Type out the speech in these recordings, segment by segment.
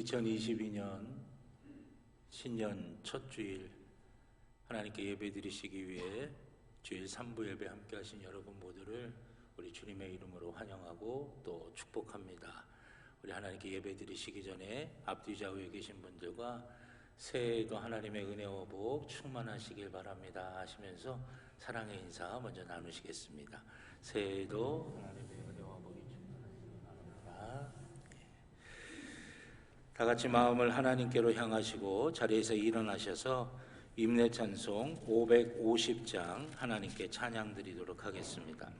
2022년 신년 첫 주일 하나님께 예배드리시기 위해 주일 3부 예배 함께 하신 여러분 모두를 우리 주님의 이름으로 환영하고 또 축복합니다. 우리 하나님께 예배드리시기 전에 앞뒤 좌우에 계신 분들과 새해에도 하나님의 은혜와 복 충만하시길 바랍니다 하시면서 사랑의 인사 먼저 나누시겠습니다. 새해에도 하나님의 은혜와 복이 충만하시길 바랍니다. 다 같이 마음을 하나님께로 향하시고 자리에서 일어나셔서 임내 찬송 550장 하나님께 찬양 드리도록 하겠습니다.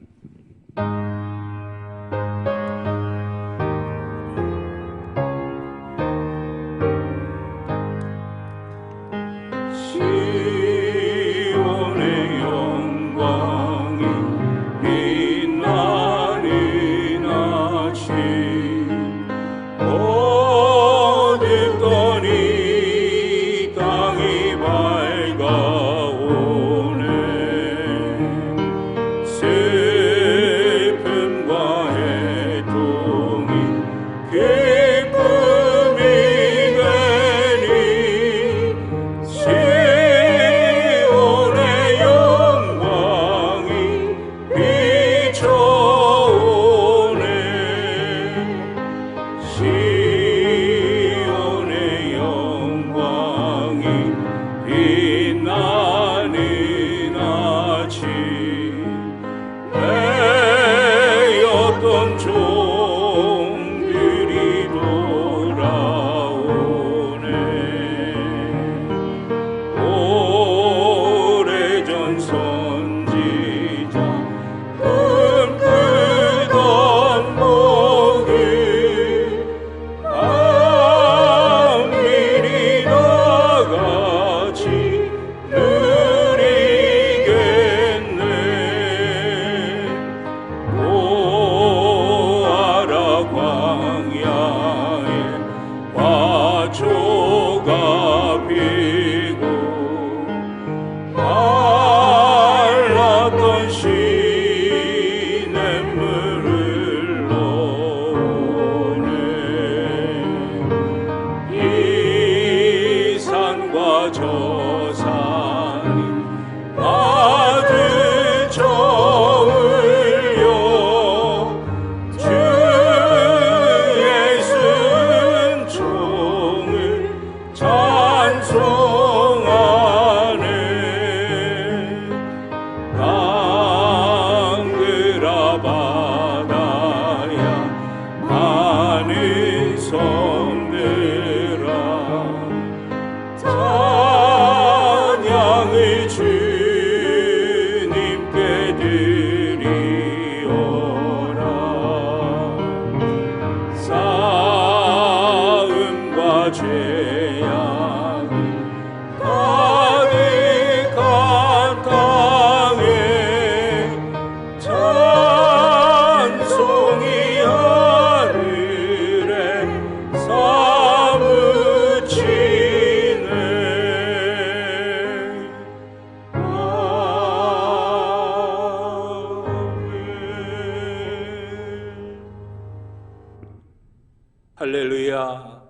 할렐루야.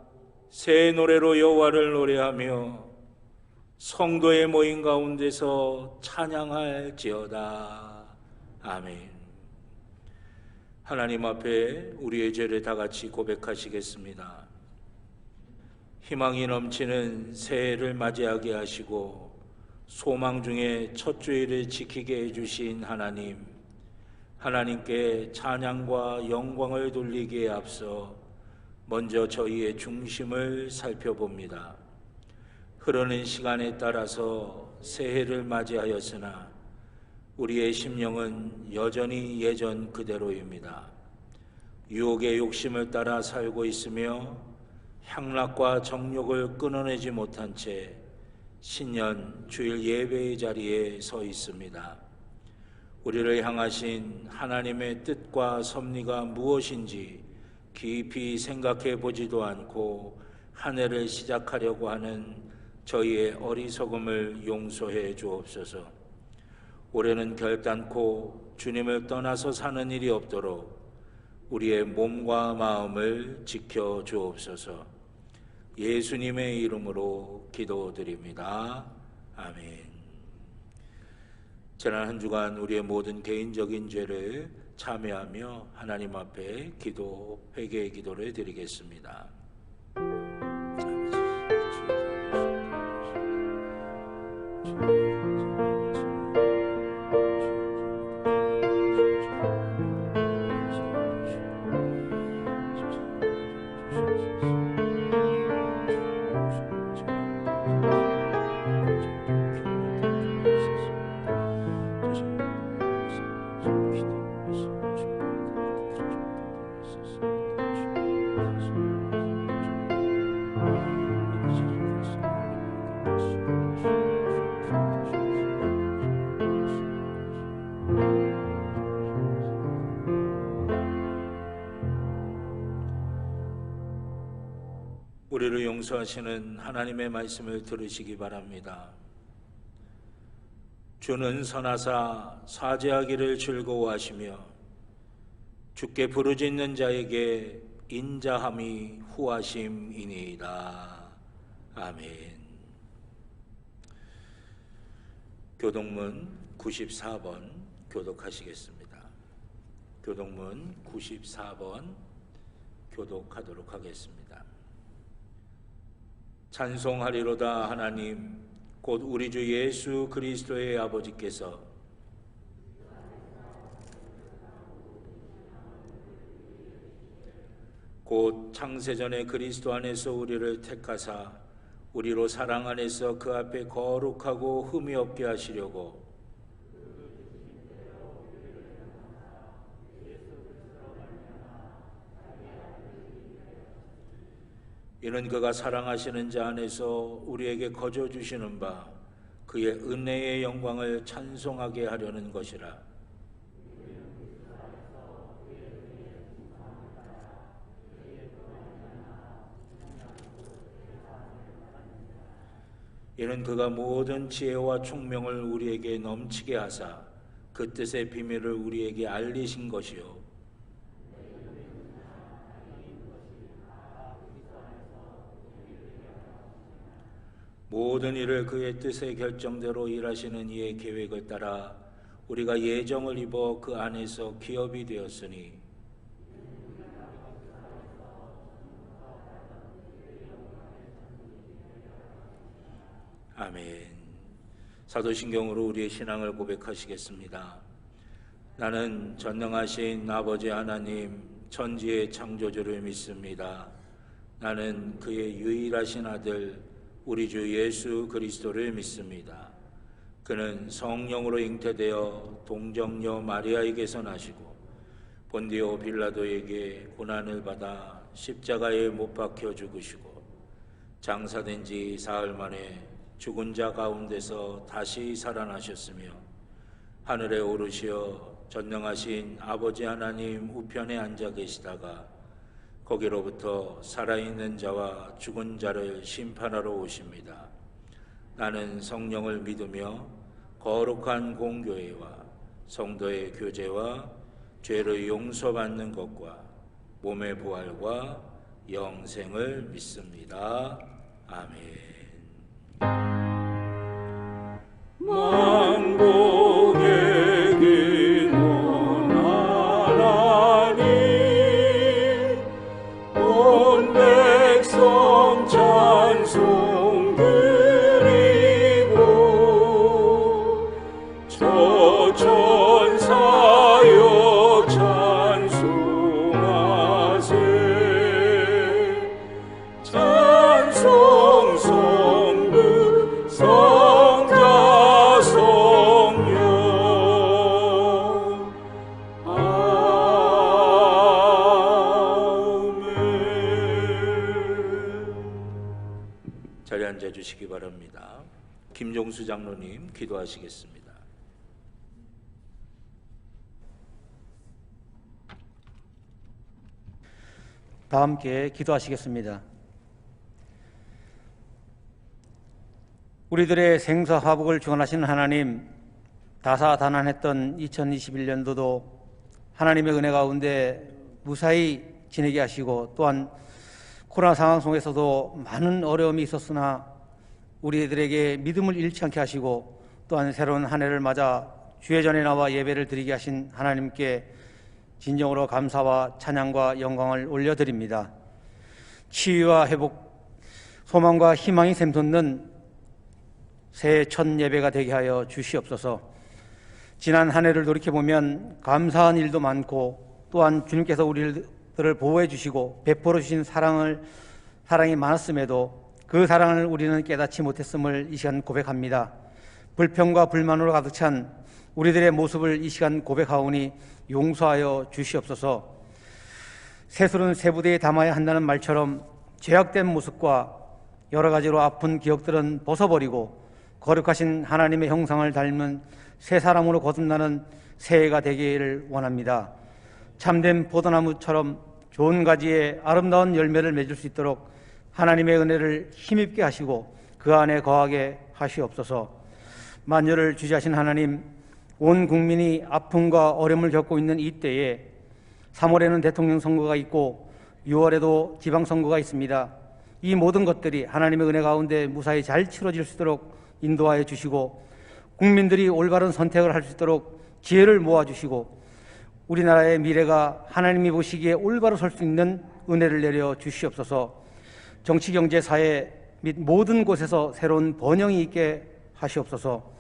새 노래로 여호와를 노래하며 성도의 모임 가운데서 찬양할지어다. 아멘. 하나님 앞에 우리의 죄를 다 같이 고백하시겠습니다. 희망이 넘치는 새해를 맞이하게 하시고 소망 중에 첫 주일을 지키게 해주신 하나님께 찬양과 영광을 돌리기에 앞서 먼저 저희의 중심을 살펴봅니다. 흐르는 시간에 따라서 새해를 맞이하였으나 우리의 심령은 여전히 예전 그대로입니다. 유혹의 욕심을 따라 살고 있으며 향락과 정욕을 끊어내지 못한 채 신년 주일 예배의 자리에 서 있습니다. 우리를 향하신 하나님의 뜻과 섭리가 무엇인지 깊이 생각해 보지도 않고 한 해를 시작하려고 하는 저희의 어리석음을 용서해 주옵소서. 올해는 결단코 주님을 떠나서 사는 일이 없도록 우리의 몸과 마음을 지켜 주옵소서. 예수님의 이름으로 기도드립니다. 아멘. 지난 한 주간 우리의 모든 개인적인 죄를 참회하며 하나님 앞에 회개의 기도를 드리겠습니다. 우리를 용서하시는 하나님의 말씀을 들으시기 바랍니다. 주는 선하사 사죄하기를 즐거워하시며 주께 부르짖는 자에게 인자함이 후하심이니이다. 아멘. 교독문 94번 교독하시겠습니다. 교독문 94번 교독하도록 하겠습니다. 찬송하리로다 하나님 곧 우리 주 예수 그리스도의 아버지께서 곧 창세전에 그리스도 안에서 우리를 택하사 우리로 사랑 안에서 그 앞에 거룩하고 흠이 없게 하시려고 이는 그가 사랑하시는 자 안에서 우리에게 거저 주시는 바 그의 은혜의 영광을 찬송하게 하려는 것이라. 이는 그가 모든 지혜와 총명을 우리에게 넘치게 하사 그 뜻의 비밀을 우리에게 알리신 것이요 모든 일을 그의 뜻의 결정대로 일하시는 이의 계획을 따라 우리가 예정을 입어 그 안에서 기업이 되었으니 아멘. 사도신경으로 우리의 신앙을 고백하시겠습니다. 나는 전능하신 아버지 하나님 천지의 창조주를 믿습니다. 나는 그의 유일하신 아들 우리 주 예수 그리스도를 믿습니다. 그는 성령으로 잉태되어 동정녀 마리아에게서 나시고 본디오 빌라도에게 고난을 받아 십자가에 못 박혀 죽으시고 장사된 지 사흘 만에 죽은 자 가운데서 다시 살아나셨으며 하늘에 오르시어 전능하신 아버지 하나님 우편에 앉아 계시다가 거기로부터 살아있는 자와 죽은 자를 심판하러 오십니다. 나는 성령을 믿으며 거룩한 공교회와 성도의 교제와 죄를 용서받는 것과 몸의 부활과 영생을 믿습니다. 아멘. 만국의 기원 하나님 온 백성 찬송 드리고 저 천사여 찬송하세 찬송 성부 성자 성령 자리에 앉아주시기 바랍니다. 김종수 장로님 기도하시겠습니다. 다 함께 기도하시겠습니다. 우리들의 생사화복을 주관하시는 하나님, 다사다난했던 2021년도도 하나님의 은혜 가운데 무사히 지내게 하시고 또한 코로나 상황 속에서도 많은 어려움이 있었으나 우리들에게 믿음을 잃지 않게 하시고 또한 새로운 한 해를 맞아 주의 전에 나와 예배를 드리게 하신 하나님께 진정으로 감사와 찬양과 영광을 올려드립니다. 치유와 회복, 소망과 희망이 샘솟는 새해 첫 예배가 되게 하여 주시옵소서. 지난 한 해를 돌이켜보면 감사한 일도 많고 또한 주님께서 우리들을 보호해 주시고 베풀어 주신 사랑이 많았음에도 그 사랑을 우리는 깨닫지 못했음을 이 시간 고백합니다. 불평과 불만으로 가득 찬 우리들의 모습을 이 시간 고백하오니 용서하여 주시옵소서. 새술은 새부대에 담아야 한다는 말처럼 죄악된 모습과 여러 가지로 아픈 기억들은 벗어버리고 거룩하신 하나님의 형상을 닮은 새 사람으로 거듭나는 새해가 되기를 원합니다. 참된 포도나무처럼 좋은 가지에 아름다운 열매를 맺을 수 있도록 하나님의 은혜를 힘입게 하시고 그 안에 거하게 하시옵소서. 만유를 주시하신 하나님, 온 국민이 아픔과 어려움을 겪고 있는 이 때에 3월에는 대통령 선거가 있고 6월에도 지방선거가 있습니다. 이 모든 것들이 하나님의 은혜 가운데 무사히 잘 치러질 수 있도록 인도하여 주시고 국민들이 올바른 선택을 할 수 있도록 지혜를 모아주시고 우리나라의 미래가 하나님이 보시기에 올바로 설 수 있는 은혜를 내려 주시옵소서. 정치, 경제, 사회 및 모든 곳에서 새로운 번영이 있게 하시옵소서.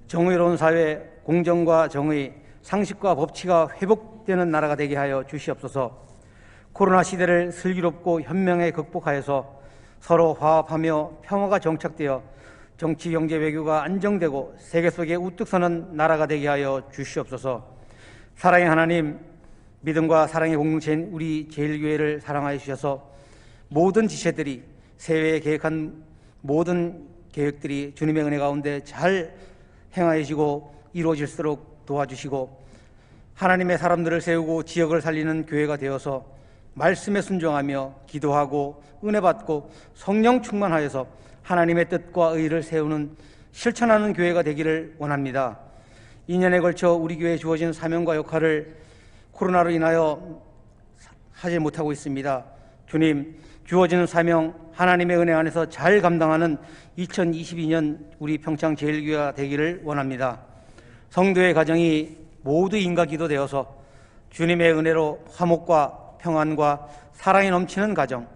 정의로운 사회, 공정과 정의, 상식과 법치가 회복되는 나라가 되게 하여 주시옵소서. 코로나 시대를 슬기롭고 현명하게 극복하여서 서로 화합하며 평화가 정착되어 정치, 경제, 외교가 안정되고 세계 속에 우뚝 서는 나라가 되게 하여 주시옵소서. 사랑의 하나님, 믿음과 사랑의 공동체인 우리 제일교회를 사랑하여 주셔서 모든 지체들이 새해에 계획한 모든 계획들이 주님의 은혜 가운데 잘 행하여지고 이루어질수록 도와주시고 하나님의 사람들을 세우고 지역을 살리는 교회가 되어서 말씀에 순종하며 기도하고 은혜받고 성령 충만하여서 하나님의 뜻과 의를 세우는 실천하는 교회가 되기를 원합니다. 2년에 걸쳐 우리 교회에 주어진 사명과 역할을 코로나로 인하여 하지 못하고 있습니다. 주님, 주어지는 사명 하나님의 은혜 안에서 잘 감당하는 2022년 우리 평창 제일교회가 되기를 원합니다. 성도의 가정이 모두 인가기도 되어서 주님의 은혜로 화목과 평안과 사랑이 넘치는 가정,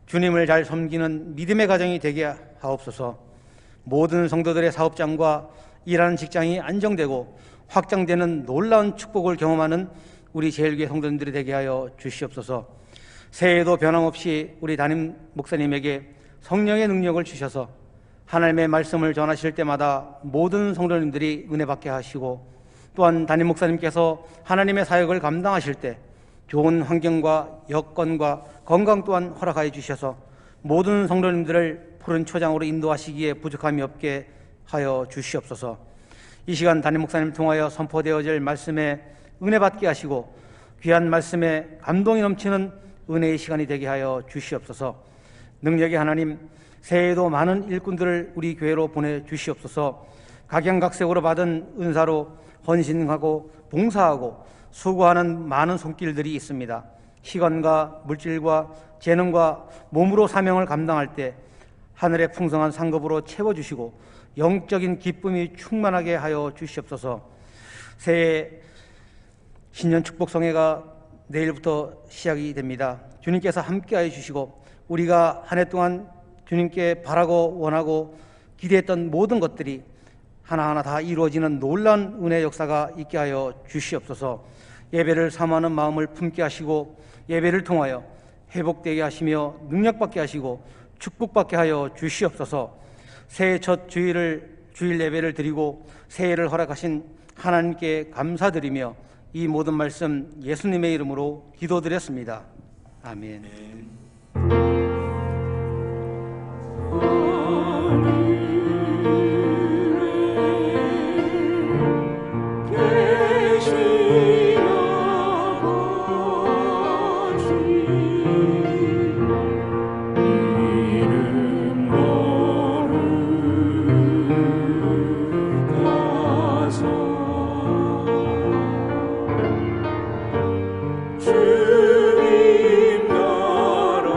주님을 잘 섬기는 믿음의 가정이 되게 하옵소서. 모든 성도들의 사업장과 일하는 직장이 안정되고 확장되는 놀라운 축복을 경험하는 우리 제일교회 성도님들이 되게 하여 주시옵소서. 새해에도 변함없이 우리 담임 목사님에게 성령의 능력을 주셔서 하나님의 말씀을 전하실 때마다 모든 성도님들이 은혜 받게 하시고 또한 담임 목사님께서 하나님의 사역을 감당하실 때 좋은 환경과 여건과 건강 또한 허락하여 주셔서 모든 성도님들을 푸른 초장으로 인도하시기에 부족함이 없게 하여 주시옵소서. 이 시간 담임 목사님을 통하여 선포되어질 말씀에 은혜 받게 하시고 귀한 말씀에 감동이 넘치는 은혜의 시간이 되게 하여 주시옵소서. 능력의 하나님, 새해에도 많은 일꾼들을 우리 교회로 보내주시옵소서. 각양각색으로 받은 은사로 헌신하고 봉사하고 수고하는 많은 손길들이 있습니다. 시간과 물질과 재능과 몸으로 사명을 감당할 때 하늘의 풍성한 상급으로 채워주시고 영적인 기쁨이 충만하게 하여 주시옵소서. 새해 신년 축복성회가 내일부터 시작이 됩니다. 주님께서 함께하여 주시고 우리가 한 해 동안 주님께 바라고 원하고 기대했던 모든 것들이 하나하나 다 이루어지는 놀라운 은혜 역사가 있게 하여 주시옵소서. 예배를 사모하는 마음을 품게 하시고 예배를 통하여 회복되게 하시며 능력받게 하시고 축복받게 하여 주시옵소서. 새해 첫 주일 예배를 드리고 새해를 허락하신 하나님께 감사드리며 이 모든 말씀 예수님의 이름으로 기도드렸습니다. 아멘. 주님 나라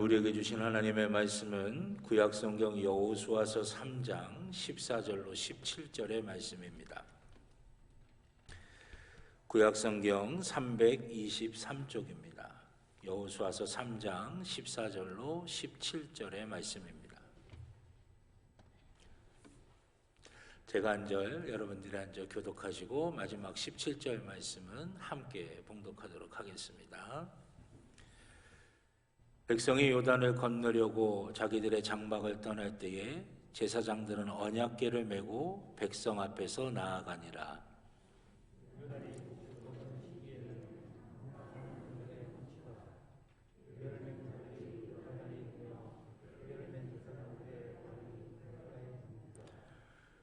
우리에게 주신 하나님의 말씀은 구약성경 여호수아서 3장 14절로 17절의 말씀입니다. 구약성경 323쪽입니다. 여호수아서 3장 14절로 17절의 말씀입니다. 제가 한 절, 여러분들이 한 절 교독하시고 마지막 17절 말씀은 함께 봉독하도록 하겠습니다. 백성이 요단을 건너려고 자기들의 장막을 떠날 때에 제사장들은 언약궤를 메고 백성 앞에서 나아가니라.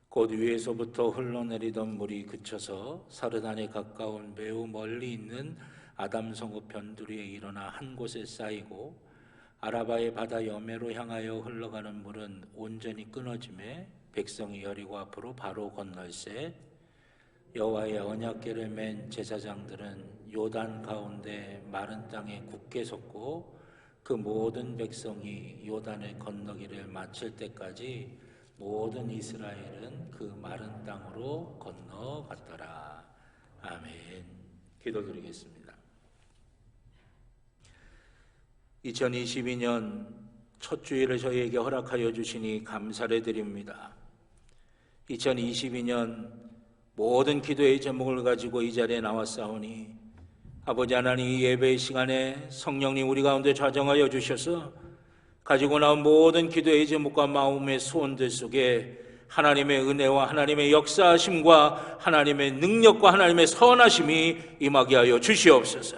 곧 위에서부터 흘러내리던 물이 그쳐서 사르단에 가까운 매우 멀리 있는 아담성읍 변두리에 일어나 한 곳에 쌓이고 아라바의 바다 여매로 향하여 흘러가는 물은 온전히 끊어지매 백성이 여리고 앞으로 바로 건널세. 여호와의 언약궤를 맨 제사장들은 요단 가운데 마른 땅에 굳게 섰고 그 모든 백성이 요단을 건너기를 마칠 때까지 모든 이스라엘은 그 마른 땅으로 건너갔더라. 아멘. 기도드리겠습니다. 2022년 첫 주일을 저희에게 허락하여 주시니 감사를 드립니다. 2022년 모든 기도의 제목을 가지고 이 자리에 나왔사오니 아버지 하나님, 이 예배의 시간에 성령님 우리 가운데 좌정하여 주셔서 가지고 나온 모든 기도의 제목과 마음의 소원들 속에 하나님의 은혜와 하나님의 역사하심과 하나님의 능력과 하나님의 선하심이 임하게 하여 주시옵소서.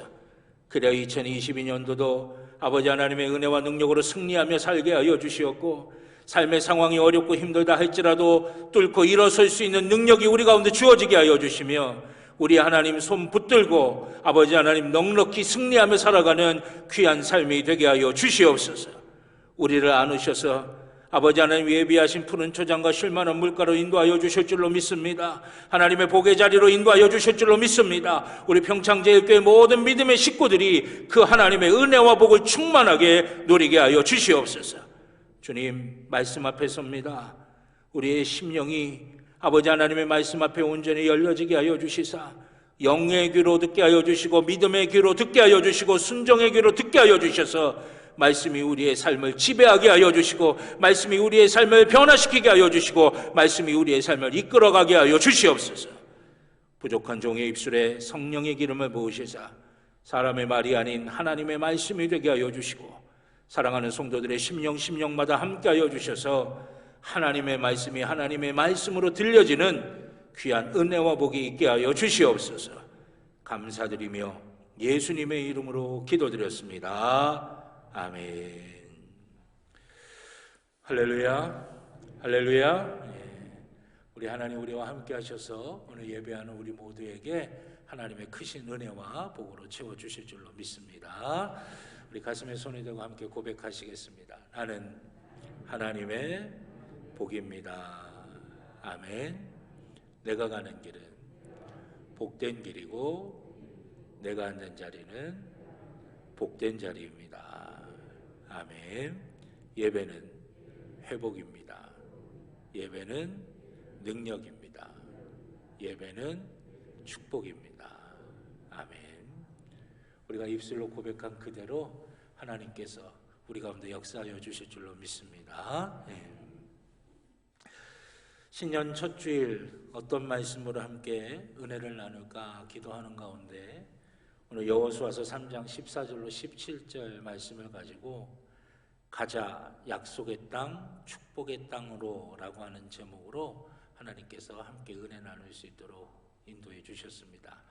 그래야 2022년도도 아버지 하나님의 은혜와 능력으로 승리하며 살게 하여 주시옵고 삶의 상황이 어렵고 힘들다 할지라도 뚫고 일어설 수 있는 능력이 우리 가운데 주어지게 하여 주시며 우리 하나님 손 붙들고 아버지 하나님 넉넉히 승리하며 살아가는 귀한 삶이 되게 하여 주시옵소서. 우리를 안으셔서 아버지 하나님 예비하신 푸른 초장과 쉴만한 물가로 인도하여 주실 줄로 믿습니다. 하나님의 복의 자리로 인도하여 주실 줄로 믿습니다. 우리 평창제일교회 모든 믿음의 식구들이 그 하나님의 은혜와 복을 충만하게 누리게 하여 주시옵소서. 주님, 말씀 앞에 섭니다. 우리의 심령이 아버지 하나님의 말씀 앞에 온전히 열려지게 하여 주시사 영의 귀로 듣게 하여 주시고 믿음의 귀로 듣게 하여 주시고 순종의 귀로 듣게 하여 주셔서 말씀이 우리의 삶을 지배하게 하여 주시고 말씀이 우리의 삶을 변화시키게 하여 주시고 말씀이 우리의 삶을 이끌어가게 하여 주시옵소서. 부족한 종의 입술에 성령의 기름을 부으시사 사람의 말이 아닌 하나님의 말씀이 되게 하여 주시고 사랑하는 성도들의 심령마다 함께 하여 주셔서 하나님의 말씀이 하나님의 말씀으로 들려지는 귀한 은혜와 복이 있게 하여 주시옵소서. 감사드리며 예수님의 이름으로 기도드렸습니다. 아멘. 할렐루야, 할렐루야. 우리 하나님 우리와 함께 하셔서 오늘 예배하는 우리 모두에게 하나님의 크신 은혜와 복으로 채워주실 줄로 믿습니다. 우리 가슴에 손을 대고 함께 고백하시겠습니다. 나는 하나님의 복입니다. 아멘. 내가 가는 길은 복된 길이고 내가 앉는 자리는 복된 자리입니다. 아멘. 예배는 회복입니다. 예배는 능력입니다. 예배는 축복입니다. 아멘. 우리가 입술로 고백한 그대로 하나님께서 우리 가운데 역사하여 주실 줄로 믿습니다. 신년 첫 주일 어떤 말씀으로 함께 은혜를 나눌까 기도하는 가운데 오늘 여호수아서 3장 14절로 17절 말씀을 가지고 가자 약속의 땅 축복의 땅으로 라고 하는 제목으로 하나님께서 함께 은혜 나눌 수 있도록 인도해 주셨습니다.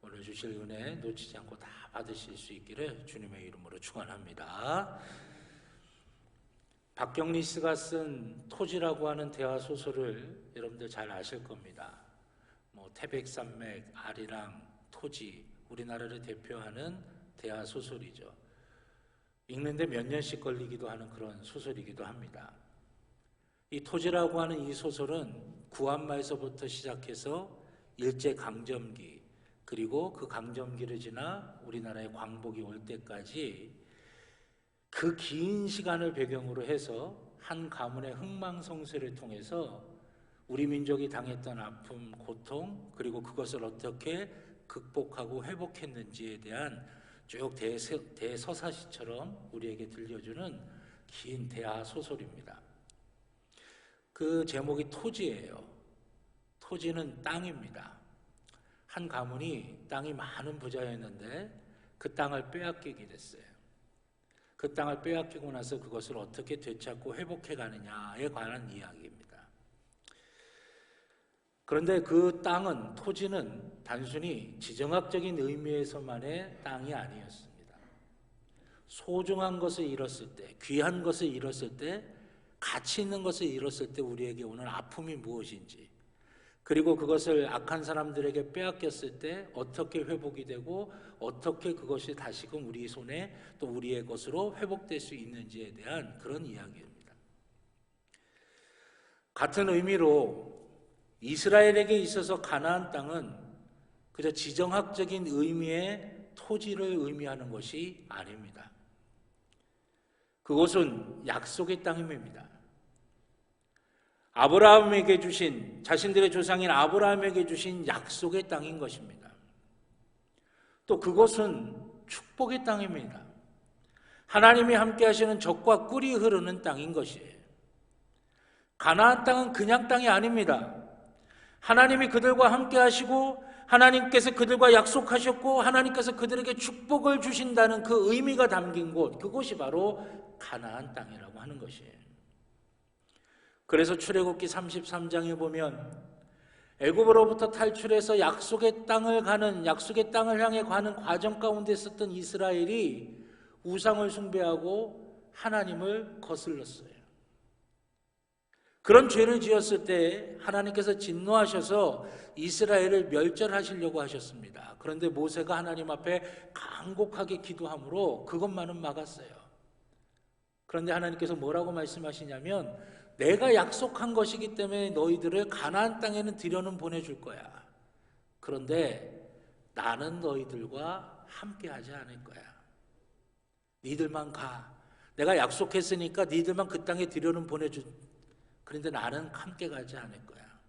오늘 주실 은혜 놓치지 않고 다 받으실 수 있기를 주님의 이름으로 축원합니다. 박경리 씨가 쓴 토지라고 하는 대화 소설을 여러분들 잘 아실 겁니다. 태백산맥, 아리랑, 토지, 우리나라를 대표하는 대화 소설이죠. 읽는데 몇 년씩 걸리기도 하는 그런 소설이기도 합니다. 이 토지라고 하는 이 소설은 구한말서부터 시작해서 일제강점기 그리고 그 강점기를 지나 우리나라에 광복이 올 때까지 그 긴 시간을 배경으로 해서 한 가문의 흥망성쇠를 통해서 우리 민족이 당했던 아픔, 고통, 그리고 그것을 어떻게 극복하고 회복했는지에 대한 쭉 대서사시처럼 우리에게 들려주는 긴 대하 소설입니다. 그 제목이 토지예요. 토지는 땅입니다. 한 가문이 땅이 많은 부자였는데 그 땅을 빼앗기게 됐어요. 그 땅을 빼앗기고 나서 그것을 어떻게 되찾고 회복해 가느냐에 관한 이야기입니다. 그런데 그 땅은, 토지는 단순히 지정학적인 의미에서만의 땅이 아니었습니다. 소중한 것을 잃었을 때, 귀한 것을 잃었을 때, 가치 있는 것을 잃었을 때 우리에게 오는 아픔이 무엇인지, 그리고 그것을 악한 사람들에게 빼앗겼을 때 어떻게 회복이 되고 어떻게 그것이 다시금 우리 손에 또 우리의 것으로 회복될 수 있는지에 대한 그런 이야기입니다. 같은 의미로 이스라엘에게 있어서 가나안 땅은 그저 지정학적인 의미의 토지를 의미하는 것이 아닙니다. 그것은 약속의 땅입니다. 아브라함에게 주신, 자신들의 조상인 아브라함에게 주신 약속의 땅인 것입니다. 또 그것은 축복의 땅입니다. 하나님이 함께 하시는 젖과 꿀이 흐르는 땅인 것이에요. 가나안 땅은 그냥 땅이 아닙니다. 하나님이 그들과 함께 하시고 하나님께서 그들과 약속하셨고 하나님께서 그들에게 축복을 주신다는 그 의미가 담긴 곳, 그곳이 바로 가나안 땅이라고 하는 것이에요. 그래서 출애굽기 33장에 보면 애굽으로부터 탈출해서 약속의 땅을 가는, 약속의 땅을 향해 가는 과정 가운데 있었던 이스라엘이 우상을 숭배하고 하나님을 거슬렀어요. 그런 죄를 지었을 때 하나님께서 진노하셔서 이스라엘을 멸절하시려고 하셨습니다. 그런데 모세가 하나님 앞에 간곡하게 기도함으로 그것만은 막았어요. 그런데 하나님께서 뭐라고 말씀하시냐면 내가 약속한 것이기 때문에 너희들을 가나안 땅에는 들여는 보내줄 거야. 그런데 나는 너희들과 함께하지 않을 거야. 니들만 가. 내가 약속했으니까 니들만 그 땅에 들여는 보내줄. 그런데 나는 함께 가지 않을 거야.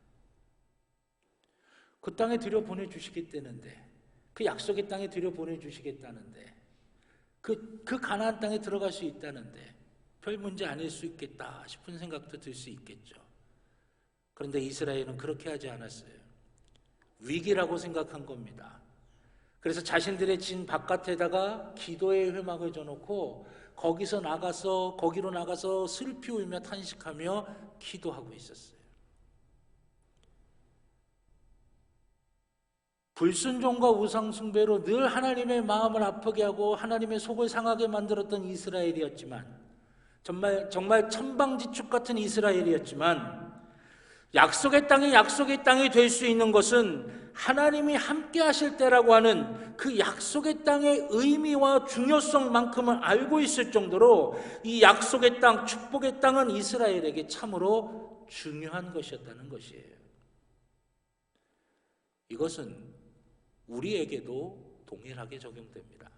그 땅에 들여 보내주시겠다는데, 그 약속의 땅에 들여 보내주시겠다는데, 그 가나안 땅에 들어갈 수 있다는데 별 문제 아닐 수 있겠다 싶은 생각도 들 수 있겠죠. 그런데 이스라엘은 그렇게 하지 않았어요. 위기라고 생각한 겁니다. 그래서 자신들의 진 바깥에다가 기도의 회막을 져놓고 거기로 나가서 슬피 울며 탄식하며 기도하고 있었어요. 불순종과 우상숭배로 늘 하나님의 마음을 아프게 하고 하나님의 속을 상하게 만들었던 이스라엘이었지만, 정말 천방지축 같은 이스라엘이었지만, 약속의 땅이 될 수 있는 것은 하나님이 함께 하실 때라고 하는 그 약속의 땅의 의미와 중요성만큼을 알고 있을 정도로 이 약속의 땅, 축복의 땅은 이스라엘에게 참으로 중요한 것이었다는 것이에요. 이것은 우리에게도 동일하게 적용됩니다.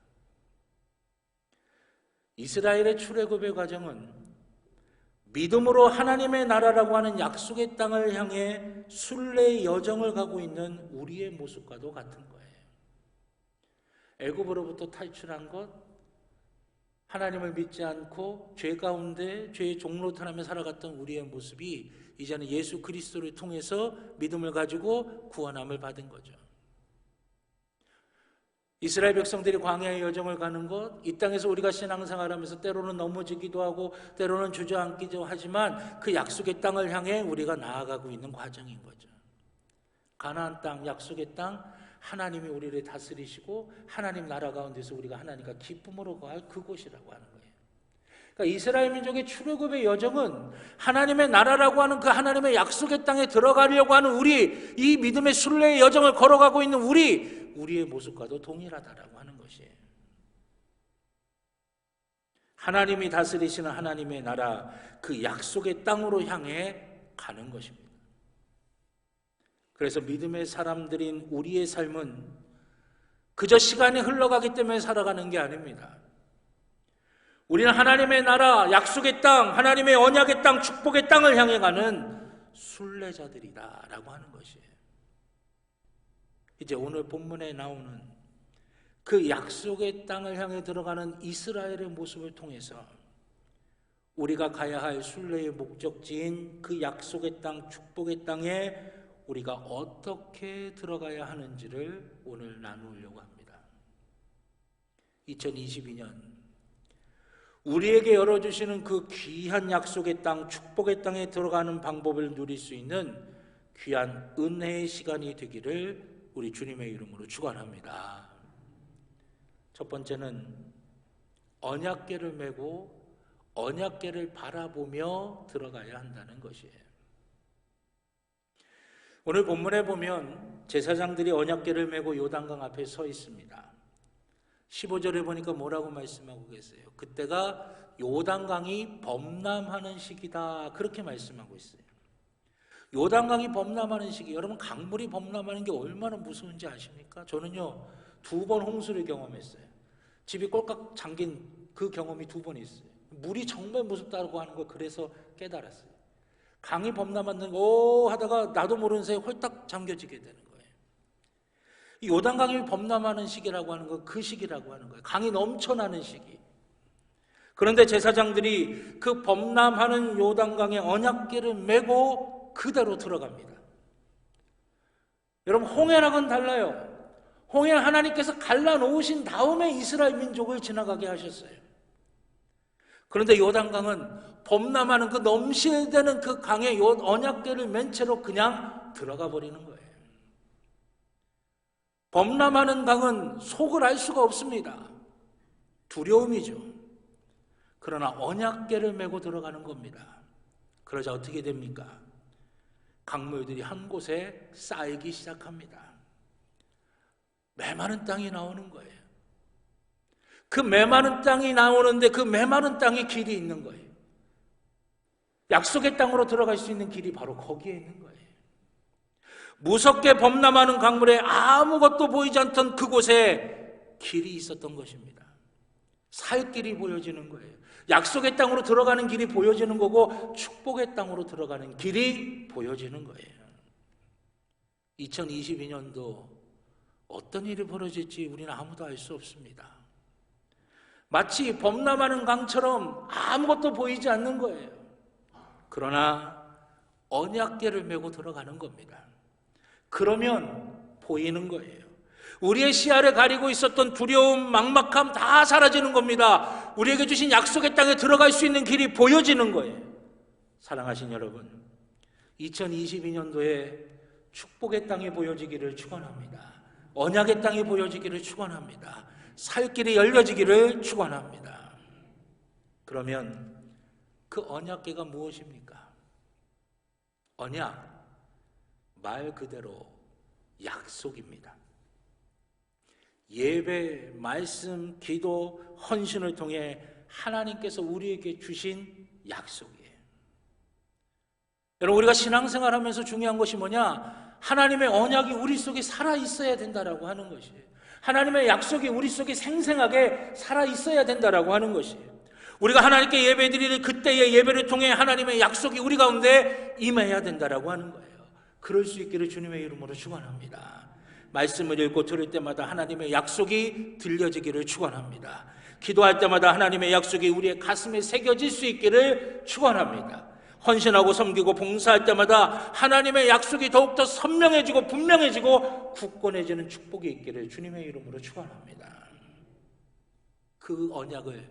이스라엘의 출애굽의 과정은 믿음으로 하나님의 나라라고 하는 약속의 땅을 향해 순례의 여정을 가고 있는 우리의 모습과도 같은 거예요. 애굽으로부터 탈출한 것, 하나님을 믿지 않고 죄 가운데 죄의 종노릇하며 살아갔던 우리의 모습이 이제는 예수 그리스도를 통해서 믿음을 가지고 구원함을 받은 거죠. 이스라엘 백성들이 광야의 여정을 가는 것, 이 땅에서 우리가 신앙생활하면서 때로는 넘어지기도 하고 때로는 주저앉기도 하지만 그 약속의 땅을 향해 우리가 나아가고 있는 과정인 거죠. 가나안 땅, 약속의 땅, 하나님이 우리를 다스리시고 하나님 나라 가운데서 우리가 하나님과 기쁨으로 갈 그곳이라고 하는 거예요. 그러니까 이스라엘 민족의 출애굽의 여정은 하나님의 나라라고 하는 그 하나님의 약속의 땅에 들어가려고 하는 우리, 이 믿음의 순례의 여정을 걸어가고 있는 우리의 모습과도 동일하다라고 하는 것이에요. 하나님이 다스리시는 하나님의 나라, 그 약속의 땅으로 향해 가는 것입니다. 그래서 믿음의 사람들인 우리의 삶은 그저 시간이 흘러가기 때문에 살아가는 게 아닙니다. 우리는 하나님의 나라, 약속의 땅, 하나님의 언약의 땅, 축복의 땅을 향해 가는 순례자들이다라고 하는 것이에요. 이제 오늘 본문에 나오는 그 약속의 땅을 향해 들어가는 이스라엘의 모습을 통해서 우리가 가야 할 순례의 목적지인 그 약속의 땅, 축복의 땅에 우리가 어떻게 들어가야 하는지를 오늘 나누려고 합니다. 2022년 우리에게 열어주시는 그 귀한 약속의 땅, 축복의 땅에 들어가는 방법을 누릴 수 있는 귀한 은혜의 시간이 되기를 우리 주님의 이름으로 축원합니다. 첫 번째는 언약궤를 메고 언약궤를 바라보며 들어가야 한다는 것이에요. 오늘 본문에 보면 제사장들이 언약궤를 메고 요단강 앞에 서 있습니다. 15절에 보니까 뭐라고 말씀하고 계세요? 그때가 요단강이 범람하는 시기다, 그렇게 말씀하고 있어요. 요단강이 범람하는 시기, 여러분 강물이 범람하는 게 얼마나 무서운지 아십니까? 저는요 2번 홍수를 경험했어요. 집이 꼴깍 잠긴 그 경험이 2번 있어요. 물이 정말 무섭다고 하는 걸 그래서 깨달았어요. 강이 범람하는 거 하다가 나도 모르는 사이에 홀딱 잠겨지게 되는 거예요. 이 요단강이 범람하는 시기라고 하는 건 그 시기라고 하는 거예요. 강이 넘쳐나는 시기. 그런데 제사장들이 그 범람하는 요단강의 언약궤를 메고 그대로 들어갑니다. 여러분 홍해랑은 달라요. 홍해를 하나님께서 갈라놓으신 다음에 이스라엘 민족을 지나가게 하셨어요. 그런데 요단강은 범람하는 그 넘실대는 그 강에 언약궤를 맨 채로 그냥 들어가 버리는 거예요. 범람하는 강은 속을 알 수가 없습니다. 두려움이죠. 그러나 언약궤를 메고 들어가는 겁니다. 그러자 어떻게 됩니까? 강물들이 한 곳에 쌓이기 시작합니다. 메마른 땅이 나오는 거예요. 그 메마른 땅이 나오는데 그 메마른 땅에 길이 있는 거예요. 약속의 땅으로 들어갈 수 있는 길이 바로 거기에 있는 거예요. 무섭게 범람하는 강물에 아무것도 보이지 않던 그곳에 길이 있었던 것입니다. 살 길이 보여지는 거예요. 약속의 땅으로 들어가는 길이 보여지는 거고 축복의 땅으로 들어가는 길이 보여지는 거예요. 2022년도 어떤 일이 벌어질지 우리는 아무도 알 수 없습니다. 마치 범람하는 강처럼 아무것도 보이지 않는 거예요. 그러나 언약궤를 메고 들어가는 겁니다. 그러면 보이는 거예요. 우리의 시야를 가리고 있었던 두려움, 막막함 다 사라지는 겁니다. 우리에게 주신 약속의 땅에 들어갈 수 있는 길이 보여지는 거예요. 사랑하신 여러분, 2022년도에 축복의 땅이 보여지기를 축원합니다. 언약의 땅이 보여지기를 축원합니다. 살 길이 열려지기를 축원합니다. 그러면 그 언약궤가 무엇입니까? 언약, 말 그대로 약속입니다. 예배, 말씀, 기도, 헌신을 통해 하나님께서 우리에게 주신 약속이에요. 여러분, 우리가 신앙생활하면서 중요한 것이 뭐냐? 하나님의 언약이 우리 속에 살아있어야 된다라고 하는 것이에요. 하나님의 약속이 우리 속에 생생하게 살아있어야 된다라고 하는 것이에요. 우리가 하나님께 예배드리는 그때의 예배를 통해 하나님의 약속이 우리 가운데 임해야 된다라고 하는 거예요. 그럴 수 있기를 주님의 이름으로 축원합니다. 말씀을 읽고 들을 때마다 하나님의 약속이 들려지기를 축원합니다. 기도할 때마다 하나님의 약속이 우리의 가슴에 새겨질 수 있기를 축원합니다. 헌신하고 섬기고 봉사할 때마다 하나님의 약속이 더욱더 선명해지고 분명해지고 굳건해지는 축복이 있기를 주님의 이름으로 축원합니다. 그 언약을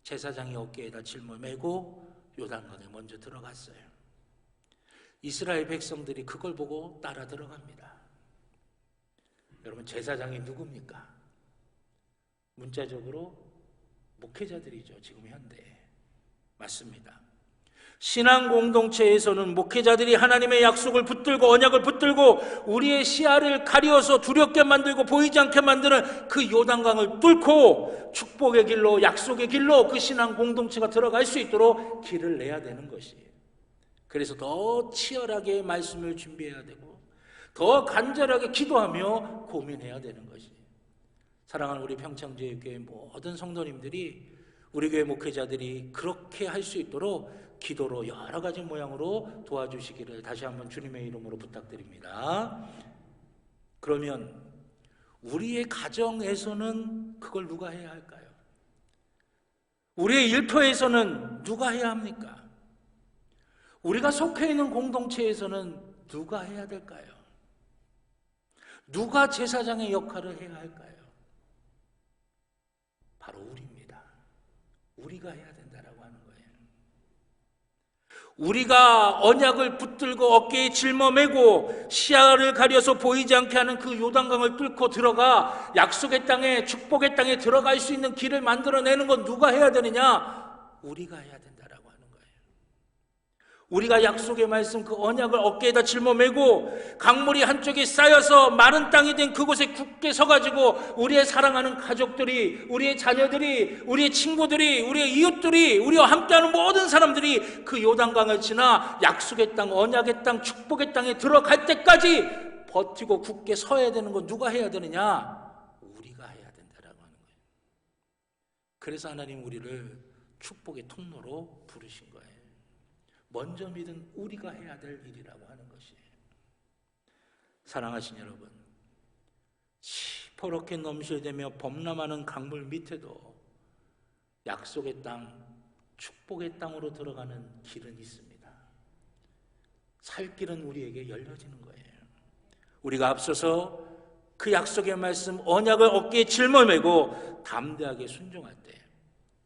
제사장이 어깨에다 짊어매고 요단강에 먼저 들어갔어요. 이스라엘 백성들이 그걸 보고 따라 들어갑니다. 여러분, 제사장이 누굽니까? 문자적으로 목회자들이죠. 지금 현대에. 맞습니다. 신앙 공동체에서는 목회자들이 하나님의 약속을 붙들고 언약을 붙들고 우리의 시야를 가려서 두렵게 만들고 보이지 않게 만드는 그 요단강을 뚫고 축복의 길로, 약속의 길로 그 신앙 공동체가 들어갈 수 있도록 길을 내야 되는 것이에요. 그래서 더 치열하게 말씀을 준비해야 되고 더 간절하게 기도하며 고민해야 되는 것이에요. 사랑하는 우리 평창제일교회 모든 성도님들이 우리 교회 목회자들이 그렇게 할 수 있도록 기도로 여러 가지 모양으로 도와주시기를 다시 한번 주님의 이름으로 부탁드립니다. 그러면 우리의 가정에서는 그걸 누가 해야 할까요? 우리의 일터에서는 누가 해야 합니까? 우리가 속해 있는 공동체에서는 누가 해야 될까요? 누가 제사장의 역할을 해야 할까요? 바로 우리입니다. 우리가 해야 된다라고 하는 거예요. 우리가 언약을 붙들고 어깨에 짊어매고 시야를 가려서 보이지 않게 하는 그 요단강을 뚫고 들어가 약속의 땅에, 축복의 땅에 들어갈 수 있는 길을 만들어내는 건 누가 해야 되느냐? 우리가 해야 된다라고 하는 거예요. 우리가 약속의 말씀, 그 언약을 어깨에다 짊어매고 강물이 한쪽에 쌓여서 마른 땅이 된 그곳에 굳게 서가지고 우리의 사랑하는 가족들이, 우리의 자녀들이, 우리의 친구들이, 우리의 이웃들이, 우리와 함께하는 모든 사람들이 그 요단강을 지나 약속의 땅, 언약의 땅, 축복의 땅에 들어갈 때까지 버티고 굳게 서야 되는 건 누가 해야 되느냐? 우리가 해야 된다라고 하는 거예요. 그래서 하나님 우리를 축복의 통로로 부르신 거예요. 먼저 믿은 우리가 해야 될 일이라고 하는 것이에요. 사랑하신 여러분, 시퍼렇게 넘실대며 범람하는 강물 밑에도 약속의 땅, 축복의 땅으로 들어가는 길은 있습니다. 살 길은 우리에게 열려지는 거예요. 우리가 앞서서 그 약속의 말씀, 언약을 어깨에 짊어매고 담대하게 순종할 때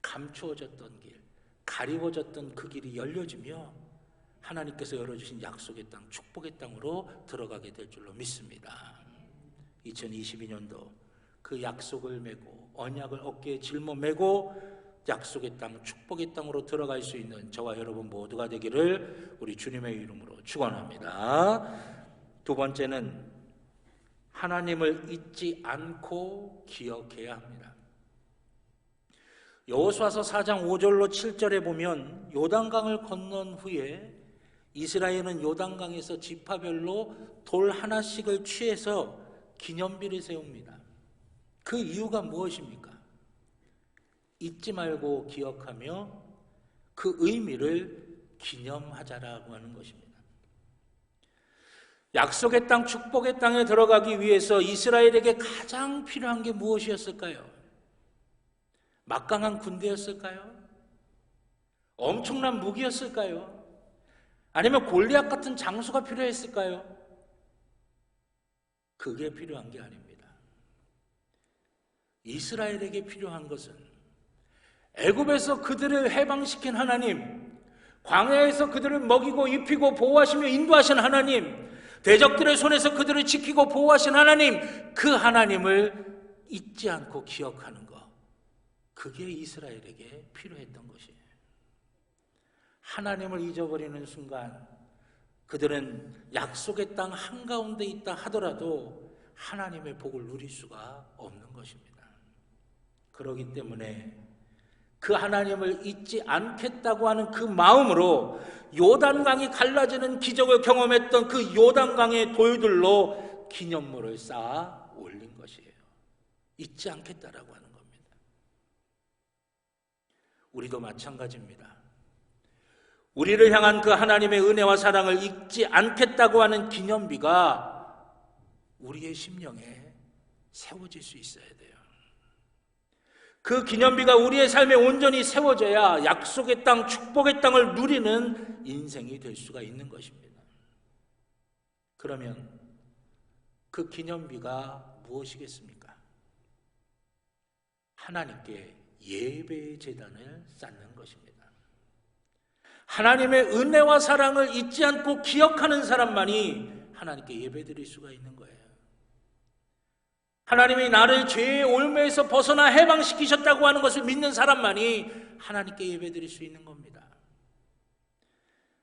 감추어졌던 길, 가리워졌던 그 길이 열려지며 하나님께서 열어주신 약속의 땅, 축복의 땅으로 들어가게 될 줄로 믿습니다. 2022년도 그 약속을 메고 언약을 어깨에 짊어매고 약속의 땅, 축복의 땅으로 들어갈 수 있는 저와 여러분 모두가 되기를 우리 주님의 이름으로 축원합니다. 두 번째는 하나님을 잊지 않고 기억해야 합니다. 여호수아서 4장 5절로 7절에 보면 요단강을 건넌 후에 이스라엘은 요단강에서 지파별로 돌 하나씩을 취해서 기념비를 세웁니다. 그 이유가 무엇입니까? 잊지 말고 기억하며 그 의미를 기념하자라고 하는 것입니다. 약속의 땅, 축복의 땅에 들어가기 위해서 이스라엘에게 가장 필요한 게 무엇이었을까요? 막강한 군대였을까요? 엄청난 무기였을까요? 아니면 골리앗 같은 장수가 필요했을까요? 그게 필요한 게 아닙니다. 이스라엘에게 필요한 것은 애굽에서 그들을 해방시킨 하나님, 광야에서 그들을 먹이고 입히고 보호하시며 인도하신 하나님, 대적들의 손에서 그들을 지키고 보호하신 하나님, 그 하나님을 잊지 않고 기억하는 것, 그게 이스라엘에게 필요했던 것이에요. 하나님을 잊어버리는 순간 그들은 약속의 땅 한가운데 있다 하더라도 하나님의 복을 누릴 수가 없는 것입니다. 그렇기 때문에 그 하나님을 잊지 않겠다고 하는 그 마음으로 요단강이 갈라지는 기적을 경험했던 그 요단강의 돌들로 기념물을 쌓아 올린 것이에요. 잊지 않겠다라고 하는 겁니다. 우리도 마찬가지입니다. 우리를 향한 그 하나님의 은혜와 사랑을 잊지 않겠다고 하는 기념비가 우리의 심령에 세워질 수 있어야 돼요. 그 기념비가 우리의 삶에 온전히 세워져야 약속의 땅, 축복의 땅을 누리는 인생이 될 수가 있는 것입니다. 그러면 그 기념비가 무엇이겠습니까? 하나님께 예배의 제단을 쌓는 것입니다. 하나님의 은혜와 사랑을 잊지 않고 기억하는 사람만이 하나님께 예배드릴 수가 있는 거예요. 하나님이 나를 죄의 올무에서 벗어나 해방시키셨다고 하는 것을 믿는 사람만이 하나님께 예배드릴 수 있는 겁니다.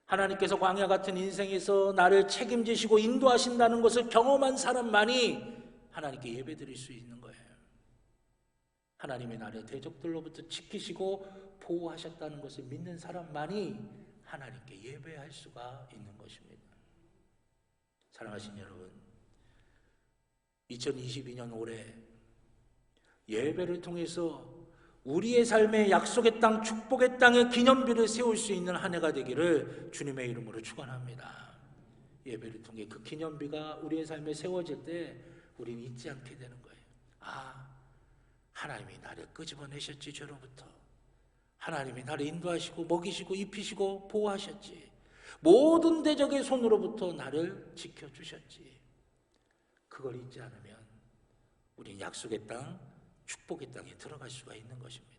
하나님께서 광야 같은 인생에서 나를 책임지시고 인도하신다는 것을 경험한 사람만이 하나님께 예배드릴 수 있는 거예요. 하나님이 나를 대적들로부터 지키시고 보호하셨다는 것을 믿는 사람만이 하나님께 예배할 수가 있는 것입니다. 사랑하신 여러분, 2022년 올해 예배를 통해서 우리의 삶의 약속의 땅, 축복의 땅에 기념비를 세울 수 있는 한 해가 되기를 주님의 이름으로 축원합니다. 예배를 통해 그 기념비가 우리의 삶에 세워질 때 우리는 잊지 않게 되는 거예요. 아, 하나님이 나를 끄집어내셨지, 죄로부터. 하나님이 나를 인도하시고 먹이시고 입히시고 보호하셨지. 모든 대적의 손으로부터 나를 지켜주셨지. 그걸 잊지 않으면 우리는 약속의 땅, 축복의 땅에 들어갈 수가 있는 것입니다.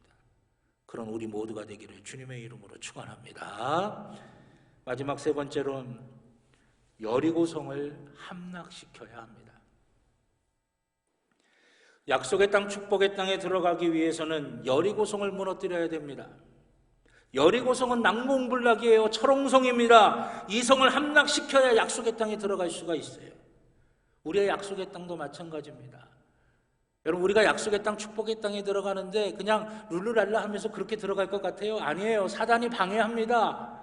그런 우리 모두가 되기를 주님의 이름으로 축원합니다. 마지막 세 번째로는 여리고성을 함락시켜야 합니다. 약속의 땅, 축복의 땅에 들어가기 위해서는 여리고성을 무너뜨려야 됩니다. 여리고성은 난공불락이에요. 철옹성입니다. 이 성을 함락시켜야 약속의 땅에 들어갈 수가 있어요. 우리의 약속의 땅도 마찬가지입니다. 여러분, 우리가 약속의 땅, 축복의 땅에 들어가는데 그냥 룰루랄라 하면서 그렇게 들어갈 것 같아요? 아니에요. 사단이 방해합니다.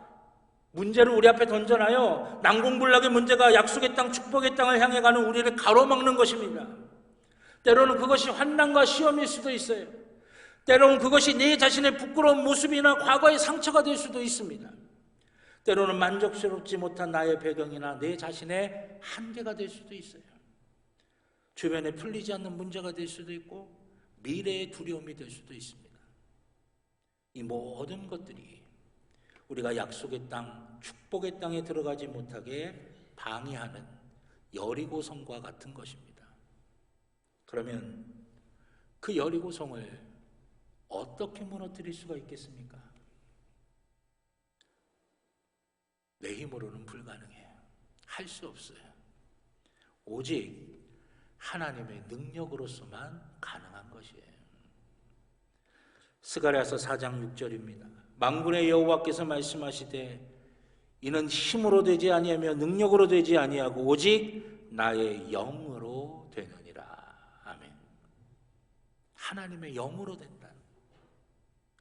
문제를 우리 앞에 던져놔요. 난공불락의 문제가 약속의 땅, 축복의 땅을 향해 가는 우리를 가로막는 것입니다. 때로는 그것이 환난과 시험일 수도 있어요. 때로는 그것이 내 자신의 부끄러운 모습이나 과거의 상처가 될 수도 있습니다. 때로는 만족스럽지 못한 나의 배경이나 내 자신의 한계가 될 수도 있어요. 주변에 풀리지 않는 문제가 될 수도 있고 미래의 두려움이 될 수도 있습니다. 이 모든 것들이 우리가 약속의 땅, 축복의 땅에 들어가지 못하게 방해하는 여리고성과 같은 것입니다. 그러면 그 여리고성을 어떻게 무너뜨릴 수가 있겠습니까? 내 힘으로는 불가능해요. 할 수 없어요. 오직 하나님의 능력으로서만 가능한 것이에요. 스가랴서 4장 6절입니다. 만군의 여호와께서 말씀하시되 이는 힘으로 되지 아니하며 능력으로 되지 아니하고 오직 나의 영으로 되느니라. 아멘. 하나님의 영으로 된다.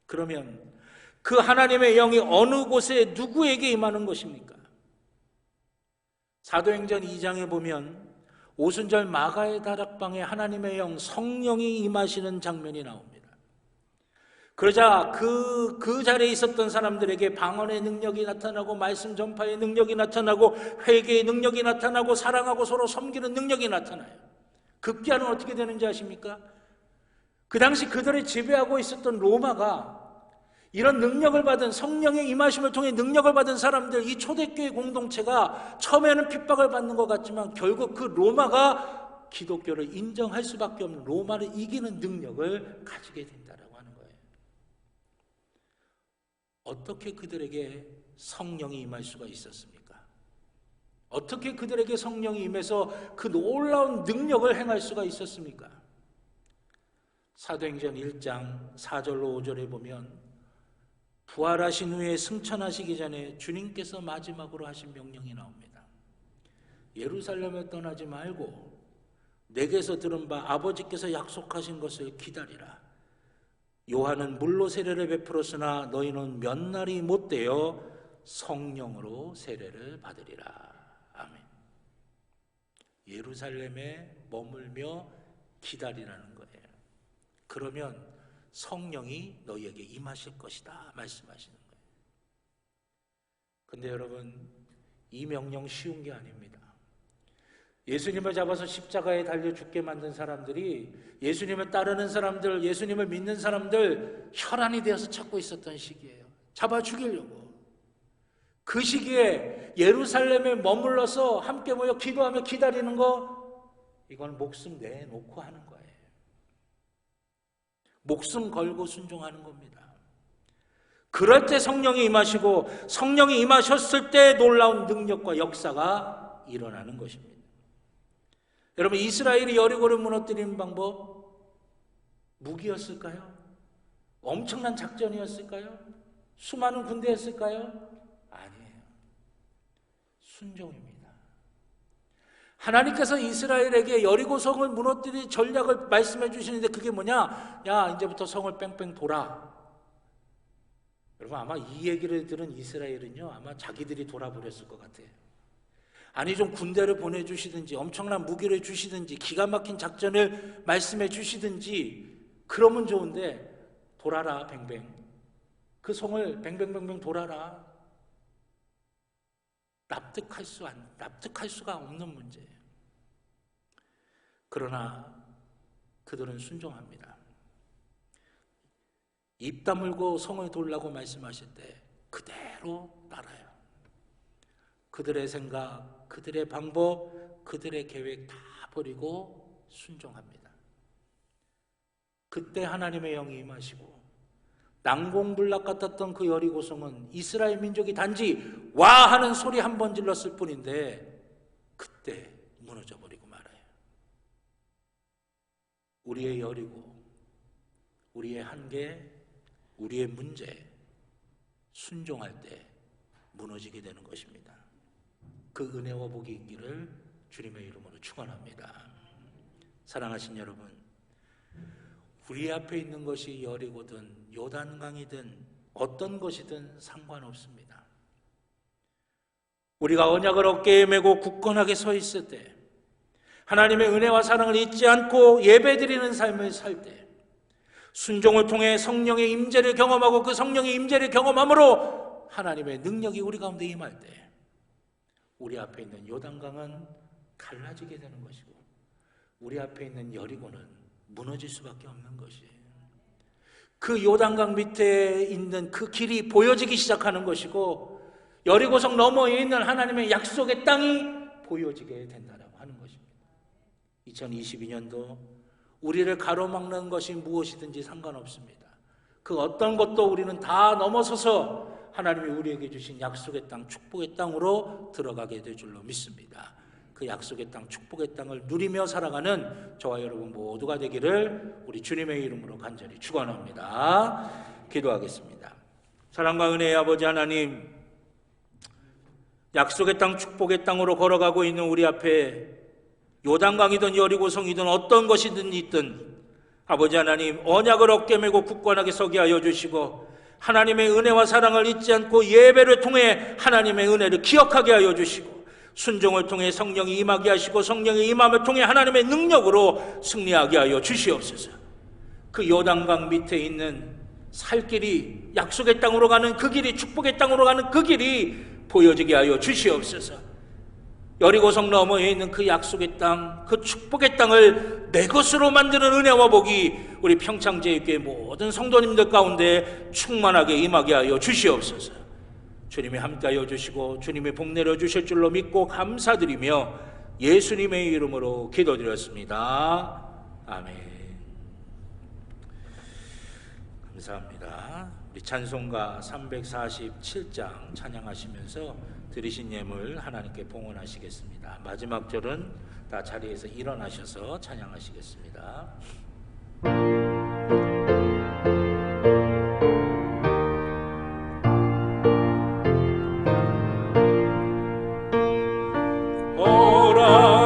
그러면 그 하나님의 영이 어느 곳에 누구에게 임하는 것입니까? 사도행전 2장에 보면 오순절 마가의 다락방에 하나님의 영, 성령이 임하시는 장면이 나옵니다. 그러자 그 자리에 있었던 사람들에게 방언의 능력이 나타나고 말씀 전파의 능력이 나타나고 회개의 능력이 나타나고 사랑하고 서로 섬기는 능력이 나타나요. 급기야는 어떻게 되는지 아십니까? 그 당시 그들을 지배하고 있었던 로마가 이런 능력을 받은, 성령의 임하심을 통해 능력을 받은 사람들, 이 초대교회 공동체가 처음에는 핍박을 받는 것 같지만 결국 그 로마가 기독교를 인정할 수밖에 없는, 로마를 이기는 능력을 가지게 된다라고 하는 거예요. 어떻게 그들에게 성령이 임할 수가 있었습니까? 어떻게 그들에게 성령이 임해서 그 놀라운 능력을 행할 수가 있었습니까? 사도행전 1장 4절로 5절에 보면 부활하신 후에 승천하시기 전에 주님께서 마지막으로 하신 명령이 나옵니다. 예루살렘에 떠나지 말고 내게서 들은 바 아버지께서 약속하신 것을 기다리라. 요한은 물로 세례를 베풀었으나 너희는 몇 날이 못되어 성령으로 세례를 받으리라. 아멘. 예루살렘에 머물며 기다리라는 거예요. 그러면 성령이 너희에게 임하실 것이다 말씀하시는 거예요. 근데 여러분, 이 명령 쉬운 게 아닙니다. 예수님을 잡아서 십자가에 달려 죽게 만든 사람들이 예수님을 따르는 사람들, 예수님을 믿는 사람들 혈안이 되어서 찾고 있었던 시기예요. 잡아 죽이려고. 그 시기에 예루살렘에 머물러서 함께 모여 기도하며 기다리는 거, 이건 목숨 내놓고 하는 거예요. 목숨 걸고 순종하는 겁니다. 그럴 때 성령이 임하시고 성령이 임하셨을 때 놀라운 능력과 역사가 일어나는 것입니다. 여러분, 이스라엘이 여리고를 무너뜨리는 방법 무기였을까요? 엄청난 작전이었을까요? 수많은 군대였을까요? 아니에요. 순종입니다. 하나님께서 이스라엘에게 여리고성을 무너뜨릴 전략을 말씀해 주시는데 그게 뭐냐? 야, 이제부터 성을 뺑뺑 돌아. 여러분, 아마 이 얘기를 들은 이스라엘은요, 아마 자기들이 돌아버렸을 것 같아요. 아니, 좀 군대를 보내주시든지 엄청난 무기를 주시든지 기가 막힌 작전을 말씀해 주시든지 그러면 좋은데 돌아라 뱅뱅. 그 성을 뱅뱅뱅뱅 돌아라. 납득할 수가 없는 문제예요. 그러나 그들은 순종합니다. 입 다물고 성을 돌라고 말씀하실 때 그대로 따라요. 그들의 생각, 그들의 방법, 그들의 계획 다 버리고 순종합니다. 그때 하나님의 영이 임하시고 난공불락 같았던 그 여리고성은 이스라엘 민족이 단지 와 하는 소리 한 번 질렀을 뿐인데 그때 무너져 버리고 말아요. 우리의 여리고, 우리의 한계, 우리의 문제 순종할 때 무너지게 되는 것입니다. 그 은혜와 복이 있기를 주님의 이름으로 축원합니다. 사랑하신 여러분, 우리 앞에 있는 것이 여리고든 요단강이든 어떤 것이든 상관없습니다. 우리가 언약을 어깨에 메고 굳건하게 서 있을 때, 하나님의 은혜와 사랑을 잊지 않고 예배드리는 삶을 살 때, 순종을 통해 성령의 임재를 경험하고 그 성령의 임재를 경험함으로 하나님의 능력이 우리 가운데 임할 때 우리 앞에 있는 요단강은 갈라지게 되는 것이고 우리 앞에 있는 여리고는 무너질 수밖에 없는 것이에요. 그 요단강 밑에 있는 그 길이 보여지기 시작하는 것이고 여리고성 너머에 있는 하나님의 약속의 땅이 보여지게 된다라고 하는 것입니다. 2022년도 우리를 가로막는 것이 무엇이든지 상관없습니다. 그 어떤 것도 우리는 다 넘어서서 하나님이 우리에게 주신 약속의 땅, 축복의 땅으로 들어가게 될 줄로 믿습니다. 그 약속의 땅, 축복의 땅을 누리며 살아가는 저와 여러분 모두가 되기를 우리 주님의 이름으로 간절히 축원합니다. 기도하겠습니다. 사랑과 은혜의 아버지 하나님, 약속의 땅, 축복의 땅으로 걸어가고 있는 우리 앞에 요단강이든 여리고성이든 어떤 것이든 있든 아버지 하나님, 언약을 어깨 메고 굳건하게 서게 하여 주시고 하나님의 은혜와 사랑을 잊지 않고 예배를 통해 하나님의 은혜를 기억하게 하여 주시고 순종을 통해 성령이 임하게 하시고 성령의 임함을 통해 하나님의 능력으로 승리하게 하여 주시옵소서. 그 요단강 밑에 있는 살 길이, 약속의 땅으로 가는 그 길이, 축복의 땅으로 가는 그 길이 보여지게 하여 주시옵소서. 여리고성 너머에 있는 그 약속의 땅, 그 축복의 땅을 내 것으로 만드는 은혜와 복이 우리 평창제일교회 모든 성도님들 가운데 충만하게 임하게 하여 주시옵소서. 주님이 함께하여 주시고 주님이 복 내려주실 줄로 믿고 감사드리며 예수님의 이름으로 기도드렸습니다. 아멘. 감사합니다. 우리 찬송가 347장 찬양하시면서 드리신 예물 하나님께 봉헌하시겠습니다. 마지막 절은 다 자리에서 일어나셔서 찬양하시겠습니다.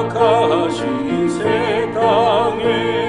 허락하신 새 땅에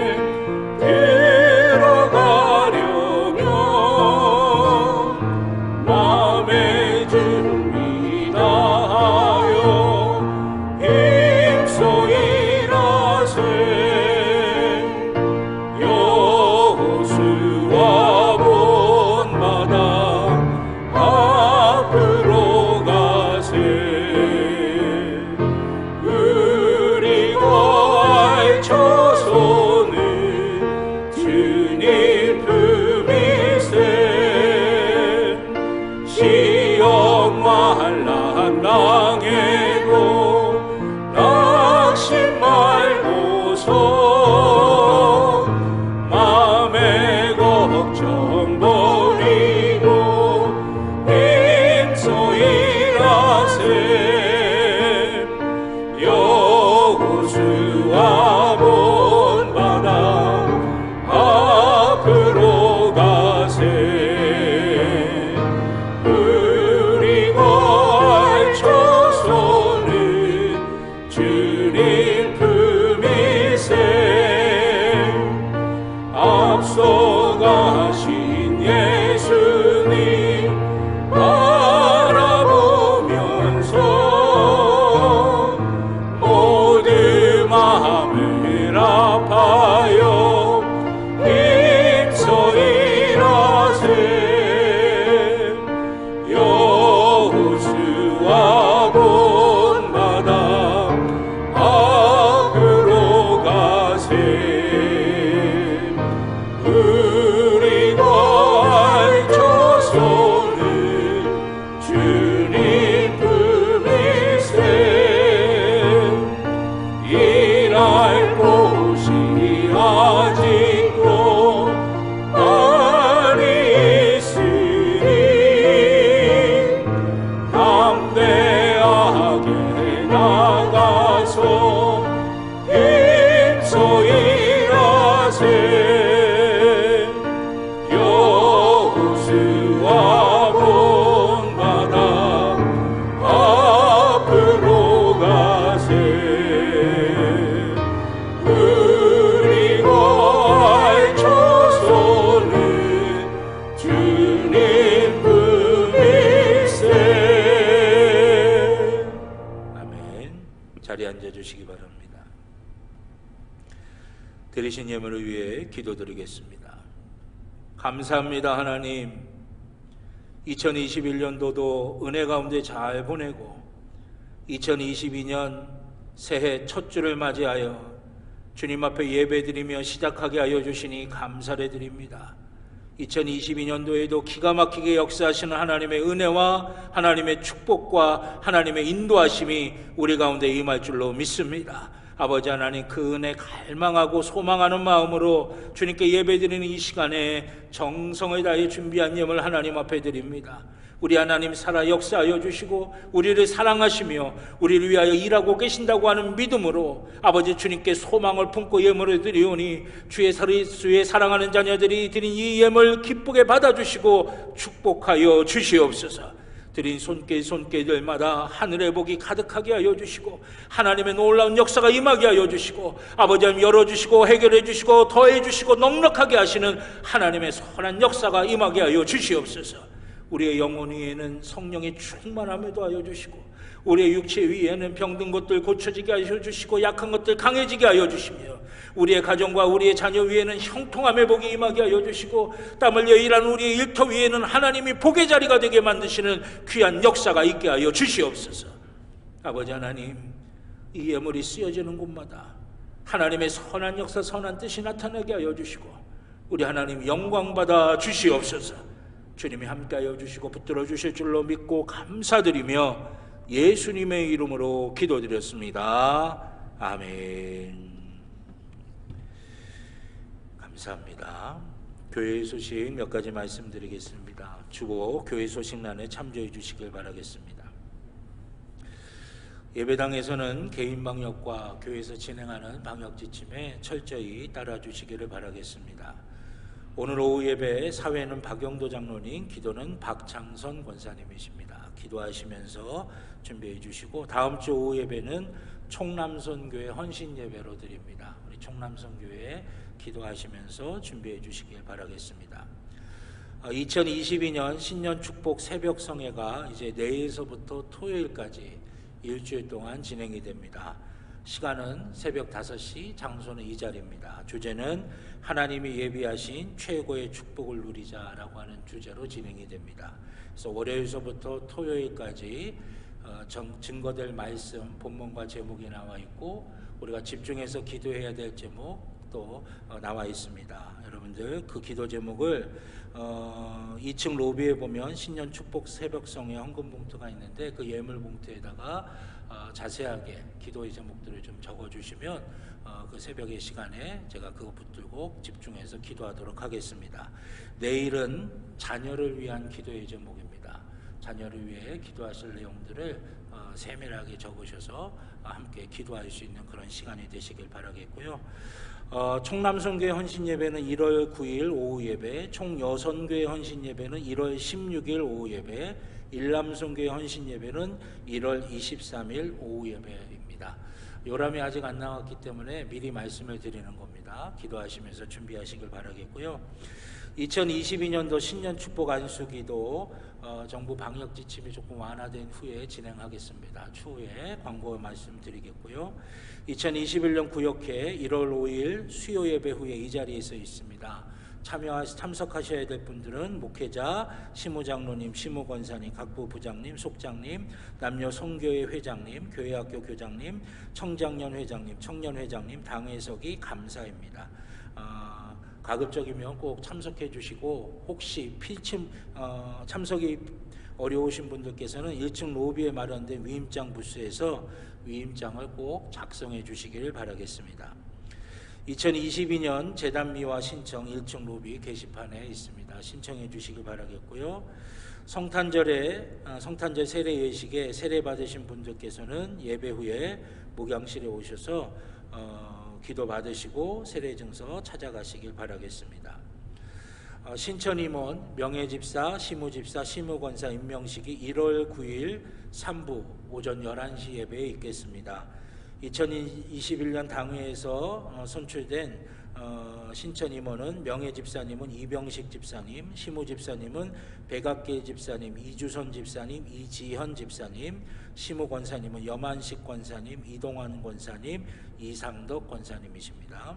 앞서가신 예수 주시기 바랍니다. 드리신 예물을 위해 기도드리겠습니다. 감사합니다. 하나님, 2021년도도 은혜 가운데 잘 보내고 2022년 새해 첫 주를 맞이하여 주님 앞에 예배드리며 시작하게 하여 주시니 감사를 드립니다. 2022년도에도 기가 막히게 역사하시는 하나님의 은혜와 하나님의 축복과 하나님의 인도하심이 우리 가운데 임할 줄로 믿습니다. 아버지 하나님, 그 은혜 갈망하고 소망하는 마음으로 주님께 예배드리는 이 시간에 정성을 다해 준비한 예물 하나님 앞에 드립니다. 우리 하나님 살아 역사하여 주시고 우리를 사랑하시며 우리를 위하여 일하고 계신다고 하는 믿음으로 아버지 주님께 소망을 품고 예물을 드리오니 주의 사랑하는 자녀들이 드린 이 예물 기쁘게 받아주시고 축복하여 주시옵소서. 드린 손길들마다 하늘의 복이 가득하게 하여 주시고 하나님의 놀라운 역사가 임하게 하여 주시고 아버지 하나님 열어주시고 해결해 주시고 더해 주시고 넉넉하게 하시는 하나님의 선한 역사가 임하게 하여 주시옵소서. 우리의 영혼 위에는 성령의 충만함을 더하여 주시고 우리의 육체 위에는 병든 것들 고쳐지게 하여 주시고 약한 것들 강해지게 하여 주시며 우리의 가정과 우리의 자녀 위에는 형통함의 복이 임하게 하여 주시고 땀 흘려 일하는 우리의 일터 위에는 하나님이 복의 자리가 되게 만드시는 귀한 역사가 있게 하여 주시옵소서. 아버지 하나님, 이 예물이 쓰여지는 곳마다 하나님의 선한 역사, 선한 뜻이 나타나게 하여 주시고 우리 하나님 영광받아 주시옵소서. 주님이 함께하여 주시고 붙들어 주실 줄로 믿고 감사드리며 예수님의 이름으로 기도드렸습니다. 아멘. 감사합니다. 교회 소식 몇 가지 말씀드리겠습니다. 주보 교회 소식란에 참조해 주시길 바라겠습니다. 예배당에서는 개인 방역과 교회에서 진행하는 방역 지침에 철저히 따라 주시기를 바라겠습니다. 오늘 오후 예배 사회는 박영도 장로님, 기도는 박창선 권사님이십니다. 기도하시면서 준비해 주시고 다음 주 오후 예배는 총남선교회 헌신 예배로 드립니다. 우리 총남선교회 기도하시면서 준비해 주시길 바라겠습니다. 2022년 신년 축복 새벽 성회가 이제 내일서부터 토요일까지 일주일 동안 진행이 됩니다. 시간은 새벽 5시, 장소는 이 자리입니다. 주제는 하나님이 예비하신 최고의 축복을 누리자라고 하는 주제로 진행이 됩니다. 그래서 월요일서부터 토요일까지 증거될 말씀, 본문과 제목이 나와 있고 우리가 집중해서 기도해야 될 제목도 나와 있습니다. 여러분들 그 기도 제목을 2층 로비에 보면 신년 축복 새벽 성회 헌금 봉투가 있는데 그 예물 봉투에다가 자세하게 기도의 제목들을 좀 적어주시면 그 새벽의 시간에 제가 그거 붙들고 집중해서 기도하도록 하겠습니다. 내일은 자녀를 위한 기도의 제목입니다. 자녀를 위해 기도하실 내용들을 세밀하게 적으셔서 함께 기도할 수 있는 그런 시간이 되시길 바라겠고요. 총남선교회 헌신예배는 1월 9일 오후 예배, 총여선교회 헌신예배는 1월 16일 오후 예배, 일남선교회 헌신예배는 1월 23일 오후 예배입니다. 요람이 아직 안 나왔기 때문에 미리 말씀을 드리는 겁니다. 기도하시면서 준비하시길 바라겠고요. 2022년도 신년 축복 안수기도 정부 방역 지침이 조금 완화된 후에 진행하겠습니다. 추후에 광고 말씀드리겠고요. 2021년 구역회 1월 5일 수요 예배 후에 이 자리에서 있습니다. 참석하셔야 될 분들은 목회자, 시무장로님, 시무권사님, 각부 부장님, 속장님, 남녀 선교회 회장님, 교회학교 교장님, 청장년 회장님, 청년회장님, 당회석이 감사입니다. 가급적이면 꼭 참석해 주시고 혹시 참석이 어려우신 분들께서는 1층 로비에 마련된 위임장 부스에서 위임장을 꼭 작성해 주시기를 바라겠습니다. 2022년 재단미화 신청 1층 로비 게시판에 있습니다. 신청해 주시길 바라겠고요. 성탄절 세례 예식에 세례 받으신 분들께서는 예배 후에 목양실에 오셔서 기도 받으시고 세례 증서 찾아가시길 바라겠습니다. 신천임원, 명예집사, 시무집사, 시무권사 임명식이 1월 9일 3부 오전 11시 예배에 있겠습니다. 2021년 당회에서 선출된 신천 임원은 명예 집사님은 이병식 집사님, 시무 집사님은 백악계 집사님, 이주선 집사님, 이지현 집사님, 시무 권사님은 염한식 권사님, 이동환 권사님, 이상덕 권사님이십니다.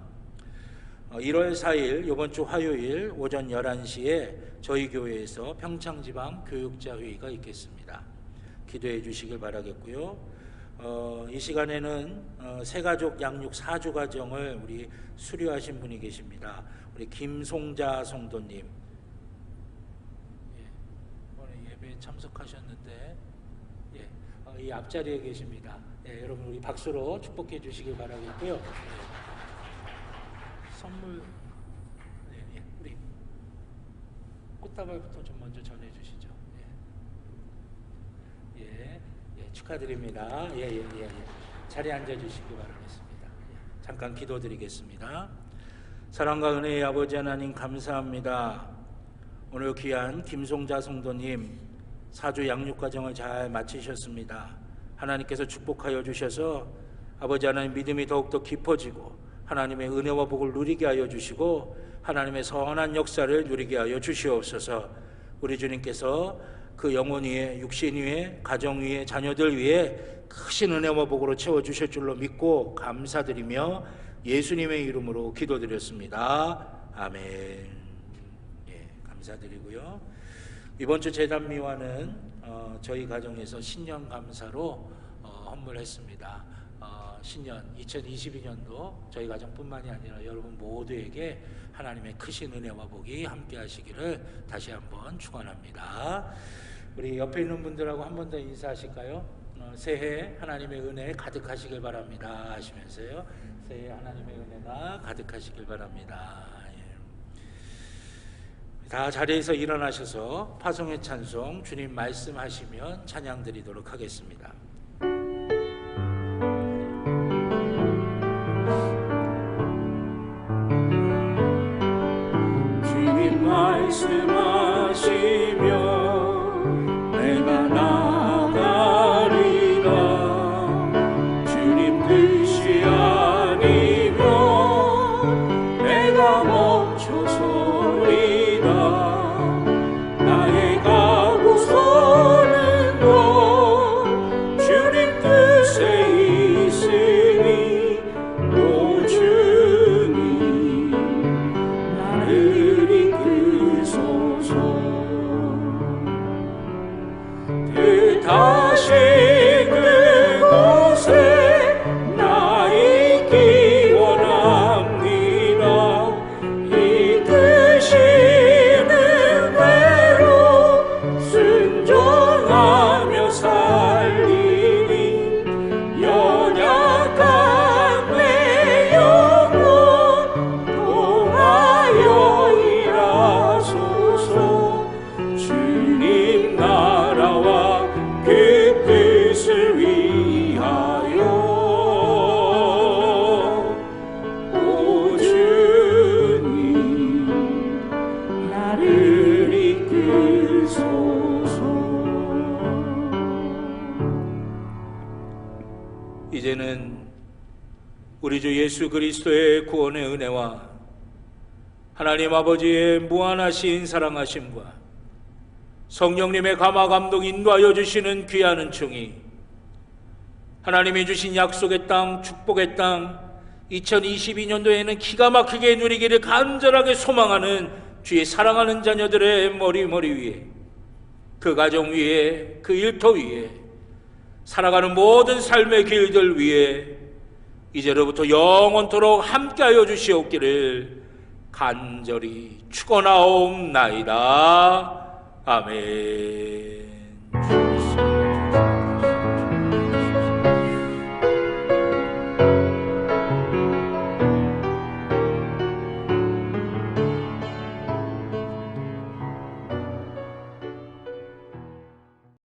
1월 4일 이번 주 화요일 오전 11시에 저희 교회에서 평창지방 교육자 회의가 있겠습니다. 기도해 주시길 바라겠고요. 이 시간에는 새가족 양육 4주 과정을 우리 수료하신 분이 계십니다. 우리 김송자 성도님, 오늘 예배에 참석하셨는데 이 앞자리에 계십니다. 여러분 우리 박수로 축복해 주시길 바라겠고요. 선물 우리 꽃다발부터 좀 먼저 전해 주시죠. 축하드립니다. 자리에 앉아 주시기 바라겠습니다. 잠깐 기도드리겠습니다. 사랑과 은혜의 아버지 하나님 감사합니다. 오늘 귀한 김송자 성도님 4주 양육 과정을 잘 마치셨습니다. 하나님께서 축복하여 주셔서 아버지 하나님 믿음이 더욱더 깊어지고 하나님의 은혜와 복을 누리게 하여 주시고 하나님의 선한 역사를 누리게 하여 주시옵소서. 우리 주님께서 그 영혼 위에, 육신 위에, 가정 위에, 자녀들 위에 크신 은혜와 복으로 채워주실 줄로 믿고 감사드리며 예수님의 이름으로 기도드렸습니다. 아멘. 감사드리고요. 이번 주 재단미화는 저희 가정에서 신년 감사로 헌물했습니다. 신년 2022년도 저희 가정뿐만이 아니라 여러분 모두에게 하나님의 크신 은혜와 복이 함께 하시기를 다시 한번 축원합니다. 우리 옆에 있는 분들하고 한 번 더 인사하실까요? 새해 하나님의 은혜 가득하시길 바랍니다 하시면서요. 새해 하나님의 은혜가 가득하시길 바랍니다. 다 자리에서 일어나셔서 파송의 찬송 주님 말씀하시면 찬양 드리도록 하겠습니다. 주님 말씀하시면 내가 나가리라. 주님 뜻이 아니면 내가 멈춰서리라. 나의 가고서는 것 주님 뜻에 있으니 오 주님 나를 이끄소서. 뜻하신 그곳에 나 있기 원합니다. 이끄시는 대로 순종하며 살리니 연약한 내 영혼 통하여 일하소서. 주님 나라와 그 뜻을 위하여 오 주님 나를 이끄소서. 이제는 우리 주 예수 그리스도의 구원의 은혜와 하나님 아버지의 무한하신 사랑하심과 성령님의 감화 감동 인도하여 주시는 귀한 은총이 하나님이 주신 약속의 땅, 축복의 땅 2022년도에는 기가 막히게 누리기를 간절하게 소망하는 주의 사랑하는 자녀들의 머리 위에, 그 가정 위에, 그 일터 위에, 살아가는 모든 삶의 길들 위에 이제로부터 영원토록 함께하여 주시옵기를 간절히 축원하옵나이다. 아멘.